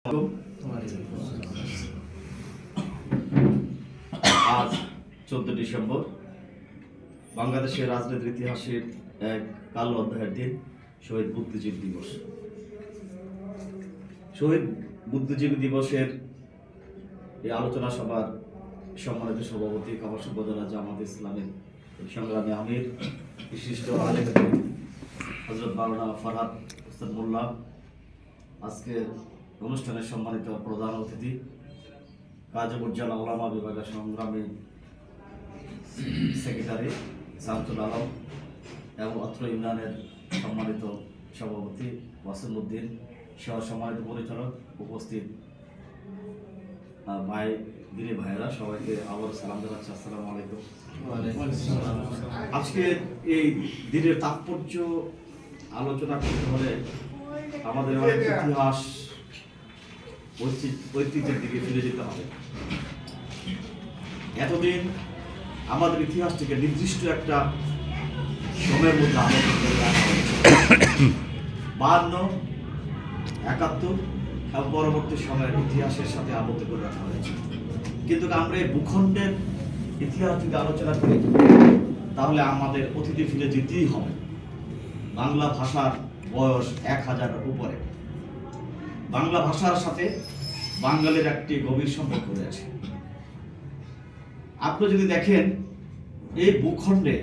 আজ 14 ডিসেম্বর বাংলাদেশের রাজনীতির ইতিহাসের এক কালো অধ্যায়ের দিন, শহীদ বুদ্ধিজীবী দিবস। শহীদ বুদ্ধিজীবী দিবসের এই আলোচনা সভার সম্মানিত সভাপতি কামারশাহ উপজেলা জামাত ইসলামের সংগ্রামী আমির বিশিষ্ট আলেম হযরত মাওলানা ফরহাদ হোসেন মোল্লা, আজকের অনুষ্ঠানের সম্মানিত প্রধান অতিথি গাজীপুর জেলা ওলামা বিভাগের সংগ্রামী সেক্রেটারি শামসুল আলম এবং অত্র ইউনিয়নের সম্মানিত সভাপতি ওয়াসিমউদ্দিন সহ সম্মানিত পরিচালক, উপস্থিত ভাই দিনী ভাইয়েরা, সবাইকে আবার সালাম জানাচ্ছি। আসসালামু আলাইকুম। আজকে এই দিনের তাৎপর্য আলোচনা করতে হলে আমাদের অনেক ইতিহাস ঐতিহ্যের দিকে ফিরে যেতে হবে। এতদিন আমাদের ইতিহাসটিকে নির্দিষ্ট একটা সময়ের মধ্যে আবদ্ধ করে রাখা হয়েছে, 52, 71 এবং পরবর্তী সময়ের ইতিহাসের সাথে আবদ্ধ করে রাখা হয়েছে। কিন্তু আমরা এই ভূখণ্ডের ইতিহাস যদি আলোচনা করি তাহলে আমাদের অতীতে ফিরে যেতেই হবে। বাংলা ভাষার বয়স 1000-এর উপরে। বাংলা ভাষার সাথে বাঙালির একটি গভীর সম্পর্ক রয়েছে। আপনি যদি দেখেন, এই ভূখণ্ডে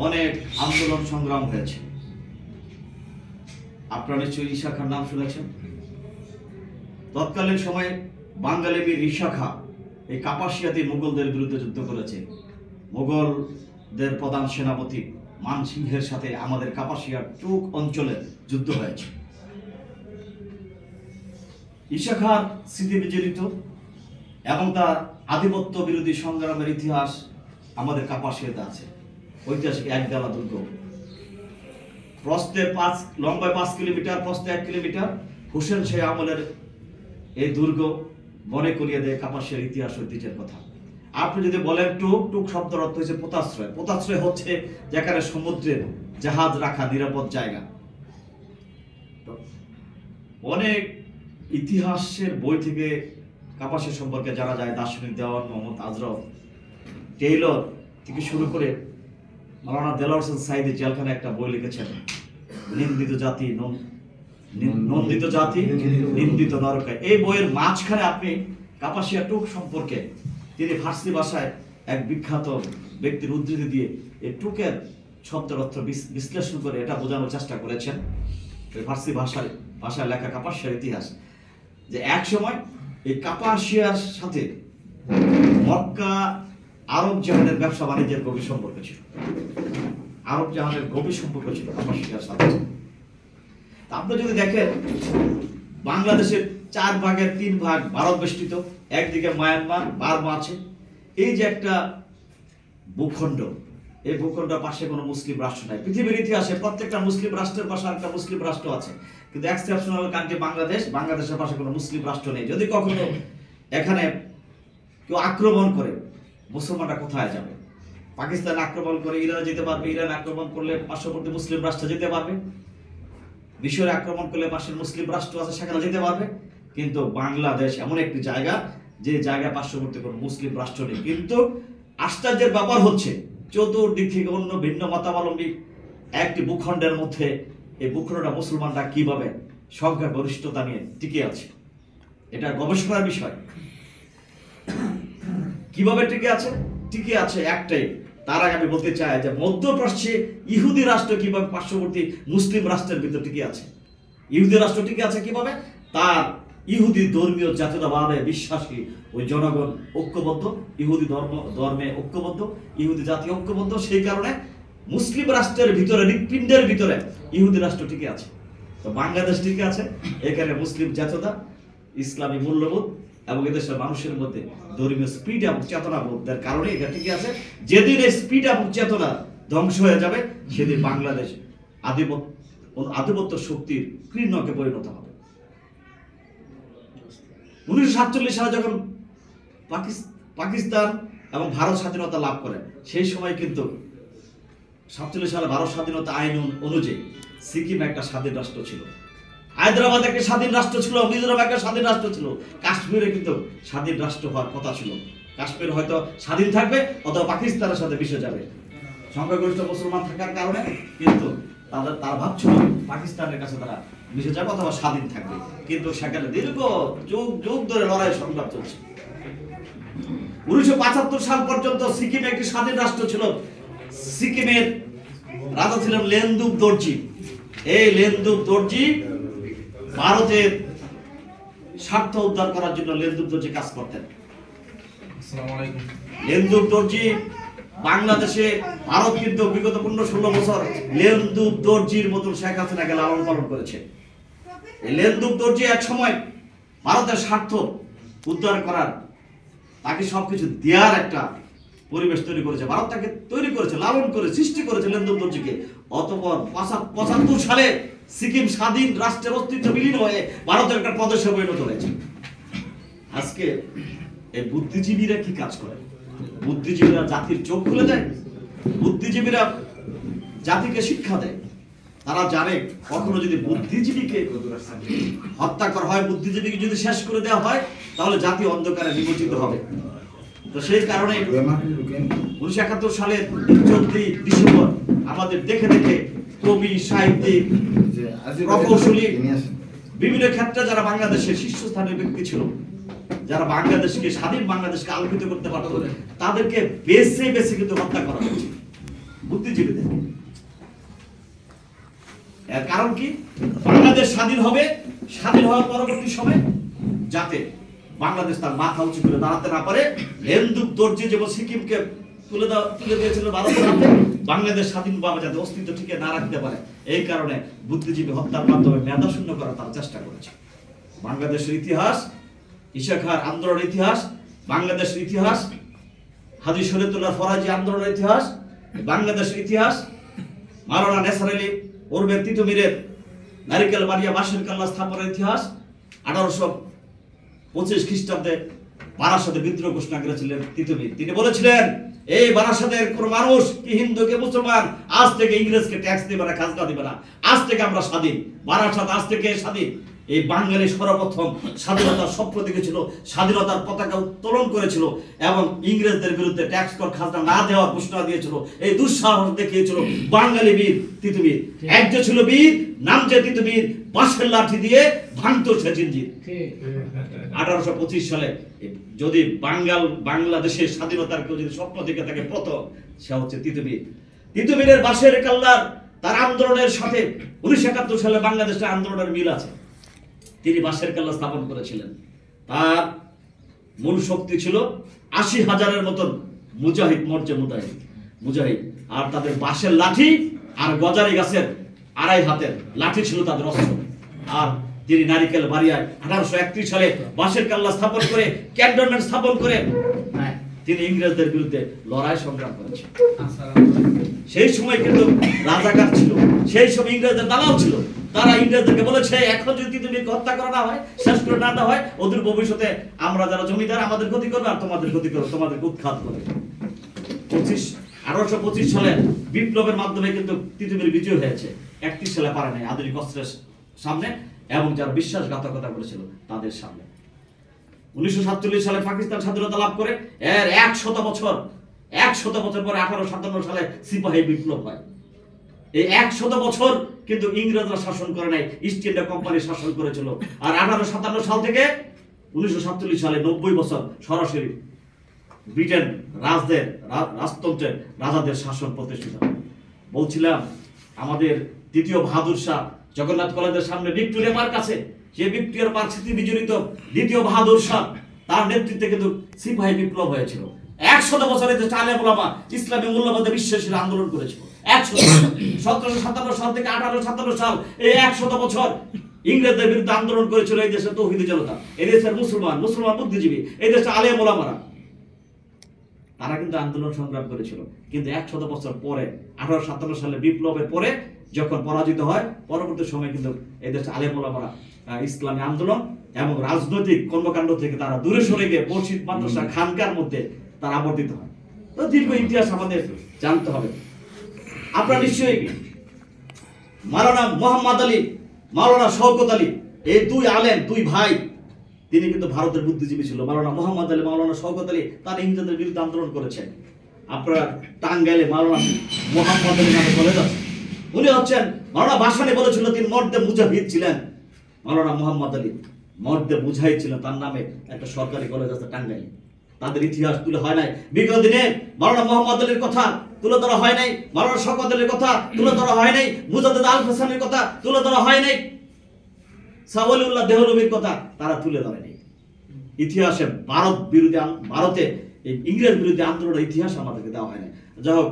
অনেক আন্দোলন সংগ্রাম হয়েছে। আপনারা নিশ্চয়ই ঈশা খান নাম শুনেছেন। তৎকালীন সময়ে বাঙালি বীর ঈশা খা এই কাপাসিয়াতে মুঘলদের বিরুদ্ধে যুদ্ধ করেছে। মুঘলদের প্রধান সেনাপতি মান সিংহের সাথে আমাদের কাপাসিয়ার টুক অঞ্চলে যুদ্ধ হয়েছে। ঈশা খার স্মৃতি বিজড়িত এবং তার আধিপত্য বিরোধী সংগ্রামের ইতিহাস আমাদের কাপাসিয়াতে আছে। ঐতিহাসিক একডালা দুর্গ, প্রস্থে 5, লম্বায় 5 কিলোমিটার, প্রস্থে 1 কিলোমিটার। হোসেন শাহ আমলের এই দুর্গ মনে করিয়ে দেয় কাপাসিয়ার ইতিহাস ঐতিহ্যের কথা। আপনি যদি বলেন টুক, টুক শব্দের অর্থ হচ্ছে পোতাশ্রয়। পোতাশ্রয় হচ্ছে যেখানে সমুদ্রের জাহাজ রাখা নিরাপদ জায়গা। অনেক ইতিহাসের বই থেকে কাপাসিয়া সম্পর্কে জানা যায়। দার্শনিক দেওয়ান মোহাম্মদ আজরফ, টেইলর থেকে শুরু করে মাওলানা দেলোয়ার হোসেন সাইদি জেলখানে একটা বই লিখেছেন, নিন্দিত জাতি, নন্দিত জাতি, নিন্দিত নরকে। এই বইয়ের মাঝখানে আপনি কাপাসিয়া টুক সম্পর্কে তিনি ফার্সি ভাষায় এক বিখ্যাত ব্যক্তির উদ্ধৃতি দিয়ে এই টুকের শব্দের অর্থ বিশ্লেষণ করে এটা বোঝানোর চেষ্টা করেছেন। ফার্সি ভাষায় লেখা কাপাসিয়ার ইতিহাস, যে এক সময় এই কাপাসিয়ার সাথে মক্কা আরব জাহানের ব্যবসা বাণিজ্যের গভীর সম্পর্ক ছিল। আরব জাহানের গভীর সম্পর্ক ছিল কাপাসিয়ার সাথে। আপনি যদি দেখেন, বাংলাদেশের 4 ভাগের 3 ভাগ ভারত বেষ্টিত। একদিকে মায়ানমার, বার্মা আছে। এই যে একটা ভূখণ্ড, এই ভূখণ্ডের পাশে কোনো মুসলিম রাষ্ট্র নাই। পৃথিবীর ইতিহাসে প্রত্যেকটা মুসলিম রাষ্ট্রের পাশে একটা মুসলিম রাষ্ট্র আছে, কিন্তু এক্সেপশনাল কান্ট্রি বাংলাদেশ, বাংলাদেশের পাশে কোনো মুসলিম রাষ্ট্র নেই। যদি কখনো এখানে কেউ আক্রমণ করে, মুসলমানরা কোথায় যাবে? পাকিস্তান আক্রমণ করে ইরানে যেতে পারবে, ইরান আক্রমণ করলে পার্শ্ববর্তী মুসলিম রাষ্ট্রে যেতে পারবে, মিশরে আক্রমণ করলে পাশের মুসলিম রাষ্ট্র আছে সেখানে যেতে পারবে। কিন্তু বাংলাদেশ এমন একটি জায়গা, যে জায়গায় পার্শ্ববর্তী কোনো মুসলিম রাষ্ট্র নেই। কিন্তু আশ্চর্যের ব্যাপার হচ্ছে, চতুর্দিক থেকে অন্য ভিন্ন মতাবলম্বী একটি ভূখণ্ডের মধ্যে এই ভূখণ্ডটা মুসলমানরা কিভাবে সংখ্যা গরিষ্ঠতা নিয়ে টিকে আছে, এটা গবেষণার বিষয়। কিভাবে টিকে আছে একটাই। তার আগে আমি বলতে চাই যে মধ্যপ্রাচ্যে ইহুদি রাষ্ট্র কিভাবে পার্শ্ববর্তী মুসলিম রাষ্ট্রের ভিতর টিকে আছে। ইহুদি রাষ্ট্র টিকে আছে কিভাবে? তার ইহুদি ধর্মীয় জাতীয়তাবাদে বিশ্বাসী ওই জনগণ ঐক্যবদ্ধ, ইহুদি ধর্মে ঐক্যবদ্ধ, ইহুদি জাতি ঐক্যবদ্ধ। সেই কারণে মুসলিম রাষ্ট্রের ভিতরে, হৃৎপিণ্ডের ভিতরে ইহুদি রাষ্ট্র টিকে আছে। তো বাংলাদেশ টিকে আছে, এখানে মুসলিম জাতীয়তা, ইসলামী মূল্যবোধ এবং এদেশের মানুষের মধ্যে ধর্মীয় স্পিড এবং চেতনা বোধের কারণে এটা টিকে আছে। যেদিন এই স্পিড এবং চেতনা ধ্বংস হয়ে যাবে, সেদিন বাংলাদেশ আধিপত্য শক্তির কীর্ণকে পরিণত হবে। 1947 সালে যখন পাকিস্তান এবং ভারত স্বাধীনতা লাভ করে, সেই সময় কিন্তু 47 সালে ভারত স্বাধীনতা আইন অনুযায়ী সিকিম একটা স্বাধীন রাষ্ট্র ছিল। হায়দ্রাবাদ একটা স্বাধীন রাষ্ট্র ছিল, মিজোরাম একটা স্বাধীন রাষ্ট্র ছিল, কাশ্মীরে কিন্তু স্বাধীন রাষ্ট্র হওয়ার কথা ছিল। কাশ্মীর হয়তো স্বাধীন থাকবে অথবা পাকিস্তানের সাথে মিশে যাবে, সংখ্যাগরিষ্ঠ মুসলমান থাকার কারণে। কিন্তু তারা ভাবছিল পাকিস্তানের কাছে তারা মিশে যাবে অথবা স্বাধীন থাকবে। কিন্তু সেখানে দীর্ঘ যুগ যুগ ধরে লড়াই সংগ্রাম চলছে। 1975 সাল পর্যন্ত সিকিম একটি স্বাধীন রাষ্ট্র ছিল। সিকিমের রাজা ছিলেন লেনদুপ দর্জি। এই লেনদুপ দর্জি ভারতের স্বার্থ উদ্ধার করার জন্য লেনদুপ দর্জি কাজ করতেন। লেনদুপ দর্জি বাংলাদেশে, ভারত কিন্তু বিগত 15-16 বছর লেনদুপ দর্জির মতন শেখ হাসিনাকে লালন পালন করেছে। এই লেনদুপ দর্জি এক সময় ভারতের স্বার্থ উদ্ধার করার, তাকে সবকিছু দেওয়ার একটা পরিবেশ তৈরি করেছে। ভারত তাকে তৈরি করেছে, লালন করে সৃষ্টি করেছে লেনদুপ দর্জিকে। অতঃপর 75 সালে সিকিম স্বাধীন রাষ্ট্রের অস্তিত্ব বিলীন হয়ে ভারতের একটা প্রদেশে পরিণত হয়েছে। আজকে এই বুদ্ধিজীবীরা কি কাজ করে? বুদ্ধিজীবীরা জাতির চোখ খুলে দেয়, বুদ্ধিজীবীরা জাতিকে শিক্ষা দেয়। তারা জানে কখনো যদি বুদ্ধিজীবীকে হত্যা করা হয়, বুদ্ধিজীবীকে যদি শেষ করে দেওয়া হয়, তাহলে জাতি অন্ধকারে নিমজ্জিত হবে। তো সেই কারণে 1971 সালের 14 ডিসেম্বর আমাদের দেখে দেখে কবি, সাহিত্যিক, প্রকৌশলী, বিভিন্ন ক্ষেত্রে যারা বাংলাদেশের শীর্ষস্থানীয় ব্যক্তি ছিল, যারা বাংলাদেশকে, স্বাধীন বাংলাদেশকে আলোকিত করতে পারত, তাদেরকে বেছে বেছে কিন্তু হত্যা করা হয়েছে বুদ্ধিজীবীদের। এর কারণ কি? বাংলাদেশ স্বাধীন হবে, স্বাধীন হওয়ার পরবর্তী সময় যাতে বাংলাদেশ তার মাথা উঁচু করে দাঁড়াতে না পারে। লেনদুপ দর্জি যেমন সিকিমকে তুলে দিয়েছিল ভারতের হাতে, বাংলাদেশ স্বাধীনভাবে যাতে অস্তিত্ব টিকে না রাখতে পারে, এই কারণে বুদ্ধিজীবী হত্যার মাধ্যমে মেধা শূন্য করার তার চেষ্টা করেছে। বাংলাদেশের ইতিহাস, ঈশা খাঁর আন্দোলনের ইতিহাস, বাংলাদেশের ইতিহাস, হাজী শরীয়তুল্লাহ ফরাজি আন্দোলনের ইতিহাস, বাংলাদেশের ইতিহাস, মাওলানা নেসার আলী ওরফে তিতু মীরের নারিকেল বাড়িয়া বাঁশের কাল্লা স্থাপনের ইতিহাস, 1825 খ্রিস্টাব্দে বারাসাতে বিদ্রোহ ঘোষণা করেছিলেন তিতু মীর। তিনি বলেছিলেন, এই বারাসাতের কোন মানুষ কি হিন্দু কে মুসলমান, আজ থেকে ইংরেজকে ট্যাক্স দিবে না, খাজনা দিবে না, আজ থেকে আমরা স্বাধীন, বারাসাত আজ থেকে স্বাধীন। এই বাঙালি সর্বপ্রথম স্বাধীনতার স্বপ্ন দেখেছিল, স্বাধীনতার পতাকা উত্তোলন করেছিল এবং ইংরেজদের বিরুদ্ধে ট্যাক্স কর খাজনা না দেওয়ার ঘোষণা দিয়েছিল। এই দুঃসাহস দেখিয়েছিল বাঙালি বীর তিতু মীর। একজন ছিল বীর, নাম যে তিতু মীর, বাঁশের লাঠি দিয়ে ভাঙত সে জিঞ্জির। 1825 সালে যদি বাংলাদেশের স্বাধীনতার কেউ যদি স্বপ্ন দেখে থাকে প্রথম, সে হচ্ছে তিতু মীর। তিতু মীরের বাঁশের কাল্লার তার আন্দোলনের সাথে 1971 সালে বাংলাদেশের আন্দোলনের মিল আছে। তিনি বাঁশের কাল্লা স্থাপন করেছিলেন। তার মূল শক্তি ছিল 80,000-এর মতন মুজাহিদ, মুজাহিদ, আর তাদের বাঁশের লাঠি আর গজারি গাছের 2.5 হাতের লাঠি ছিল তাদের অস্ত্র। আর তিনি নারিকেল বাড়িয়ায় 1831 সালে বাঁশের কাল্লা স্থাপন করে, ক্যান্টনমেন্ট স্থাপন করে তিনি ইংরেজদের বিরুদ্ধে লড়াই সংগ্রাম করেছেন। সেই সময় কিন্তু রাজাকার ছিল, সেই সময় ইংরেজদের দালাল ছিল। তারা ইংরেজদেরকে বলেছে, এখন যদি তিতুমীরকে হত্যা করা না হয়, শেষ করে না দেওয়া হয়, ওদের ভবিষ্যতে আমরা যারা জমিদার আমাদের ক্ষতি করবে আর তোমাদের ক্ষতি করবে, তোমাদেরকে উৎখাত করবে। 1825 সালে বিপ্লবের মাধ্যমে কিন্তু তিতুমীর বিজয় হয়েছে। 31 সালে পারে নাই আধুনিক অস্ত্রের সামনে এবং যারা বিশ্বাসঘাতকতা করেছিল তাদের সামনে। 1947 সালে পাকিস্তান স্বাধীনতা লাভ করে এর 100 বছর পরে 1857 সালে সিপাহী বিপ্লব হয়। এই 100 বছর কিন্তু ইংরেজরা শাসন করে নাই, ইস্ট ইন্ডিয়া কোম্পানি শাসন করেছিল। আর 1857 সাল থেকে 1947 সালে 90 বছর সরাসরি ব্রিটেন রাজতন্ত্রের রাজাদের শাসন প্রতিষ্ঠিত। বলছিলাম আমাদের দ্বিতীয় বাহাদুর শাহ জগন্নাথ কলেজের সামনে ভিক্টোরিয়া পার্ক আছে, যে ভিক্টোরিয়া পার্ক স্মৃতি বিজড়িত দ্বিতীয় বাহাদুর শাহ, তার নেতৃত্বে কিন্তু সিপাহী বিপ্লব হয়েছিল। 100 বছরে যে আলেম ওলামা ইসলামী মূল্যবোধে বিশ্বাসীরা আন্দোলন করেছিল। 1757 সাল থেকে 1857 সাল, এই 100 বছর ইংরেজদের বিরুদ্ধে আন্দোলন করেছিল এই দেশের তৌহিদি জনতা, এই দেশের মুসলমান বুদ্ধিজীবী, এই দেশের আলেম ওলামারা, তারা কিন্তু আন্দোলন সংগ্রাম করেছিল। কিন্তু 100 বছর পরে 1857 সালে বিপ্লবের পরে যখন পরাজিত হয়, পরবর্তী সময় কিন্তু এই দেশের আলেম ওলামারা ইসলামী আন্দোলন এবং রাজনৈতিক কর্মকাণ্ড থেকে তারা দূরে সরে গিয়ে মসজিদ, মাদ্রাসা, খানকার মধ্যে তারা আবর্তিত হয়। তো দীর্ঘ ইতিহাস আমাদের জানতে হবে। আপনারা নিশ্চয়ই মাওলানা মুহাম্মদ আলী মাওলানা শওকত আলী, এই দুই আলেম, দুই ভাই, তিনি কিন্তু ভারতের বুদ্ধিজীবী ছিল। মাওলানা মোহাম্মদ আলী, মাওলানা শওকত আলী তার ইংরেজদের বিরুদ্ধে আন্দোলন করেছেন। আপনারা টাঙ্গাইলে মাওলানা মোহাম্মদ আলী নামে কলেজ আছে, উনি হচ্ছেন মাওলানা ভাসানী বলেছিল তিনি মর্দে মুজাহিদ ছিলেন। মাওলানা মোহাম্মদ আলী মর্দে মুজাহিদ ছিলেন, তার নামে একটা সরকারি কলেজ আছে টাঙ্গাইলে। তাদের ইতিহাস তুলে হয় নাই। বিগত দিনে মাওলানা মোহাম্মদ আলীর কথা তুলে ধরা হয় নাই, মাওলানা শওকত আলীর কথা তুলে ধরা হয় নাই, মুজাদ্দেদ আল হাসানের কথা তুলে ধরা হয় নাই, সাওয়ালিউল্লাহ দেহলভির কথা তারা তুলে ধরে নাই। ইতিহাসে ভারতে এই ইংরেজ বিরোধী আন্দোলনের ইতিহাস আমাদেরকে দেওয়া হয় না। যাই হোক,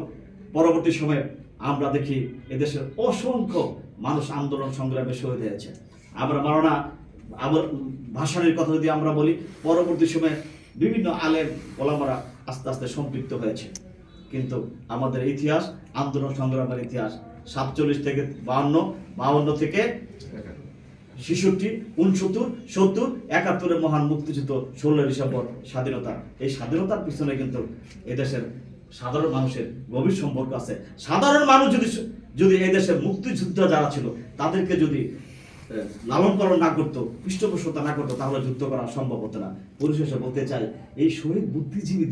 পরবর্তী সময়ে আমরা দেখি এদেশের অসংখ্য মানুষ আন্দোলন সংগ্রামে শহীদ হয়েছে। আমরা মাওলানা ভাসানীর কথা যদি আমরা বলি, পরবর্তী সময়ে বিভিন্ন আলেম ওলামারা আস্তে আস্তে সম্পৃক্ত হয়েছে। কিন্তু আমাদের ইতিহাস, আন্দোলন সংগ্রামের ইতিহাস 47 থেকে 52, 52 থেকে 66, 69, 70, 71 মহান মুক্তিযুদ্ধ, 16 ডিসেম্বর স্বাধীনতা। এই স্বাধীনতার পিছনে কিন্তু এদেশের সাধারণ মানুষের গভীর সম্পর্ক আছে। সাধারণ মানুষ যদি এদেশের মুক্তিযোদ্ধা যারা ছিল তাদেরকে যদি লালন পালন না করতো, পৃষ্ঠপোষকতা না করতো, তাহলে যুদ্ধ করা সম্ভব হতো না। পরিশেষে বলতে চাই, এই শহীদ বুদ্ধিজীবী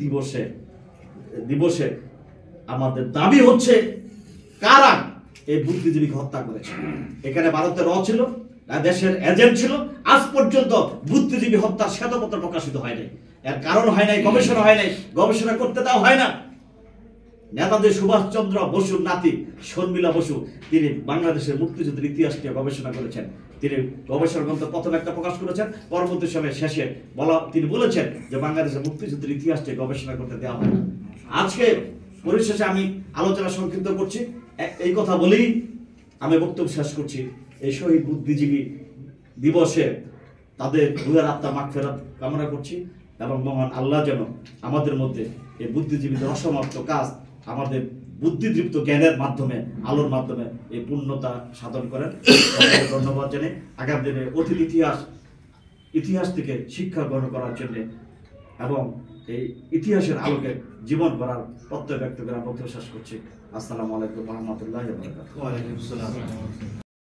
দিবসে আমাদের দাবি হচ্ছে, কারা এই বুদ্ধিজীবীকে হত্যা করেছে। এখানে ভারতের ছিল, দেশের এজেন্ট ছিল, আজ পর্যন্ত বুদ্ধিজীবী হত্যার শ্বেতপত্র প্রকাশিত হয় নাই। এর কারণ হয় নাই, গবেষণা হয় নাই, গবেষণা করতে দেওয়া হয় না। নেতাজি সুভাষচন্দ্র বসুর নাতি শর্মিলা বসু, তিনি বাংলাদেশের মুক্তিযুদ্ধের ইতিহাস নিয়ে গবেষণা করেছেন। তিনি গবেষণা গ্রন্থ প্রথমে একটা প্রকাশ করেছেন, পরবর্তী সময়ে শেষে তিনি বলেছেন যে বাংলাদেশের মুক্তিযুদ্ধের ইতিহাস নিয়ে গবেষণা করতে দেওয়া হয় না। আজকে পরিশেষে আমি আলোচনা সংক্ষিপ্ত করছি, এই কথা বলেই আমি বক্তব্য শেষ করছি। এই শহীদ বুদ্ধিজীবী দিবসে তাদের রুহের আত্মা মাগফিরাত কামনা করছি, এবং মহান আল্লাহ যেন আমাদের মধ্যে এই বুদ্ধিজীবীদের অসমাপ্ত কাজ আমাদের বুদ্ধিদীপ্ত জ্ঞানের মাধ্যমে, আলোর মাধ্যমে এই পূর্ণতা সাধন করেন। ধন্যবাদ জানাই। আগামী দিনে অতীত ইতিহাস থেকে শিক্ষা গ্রহণ করার জন্য এবং এই ইতিহাসের আলোকে জীবন করার প্রত্যয় ব্যক্ত করে বক্তব্য শেষ করছি। আসসালামু আলাইকুম ওয়া রাহমাতুল্লাহি ওয়া বারাকাতুহু।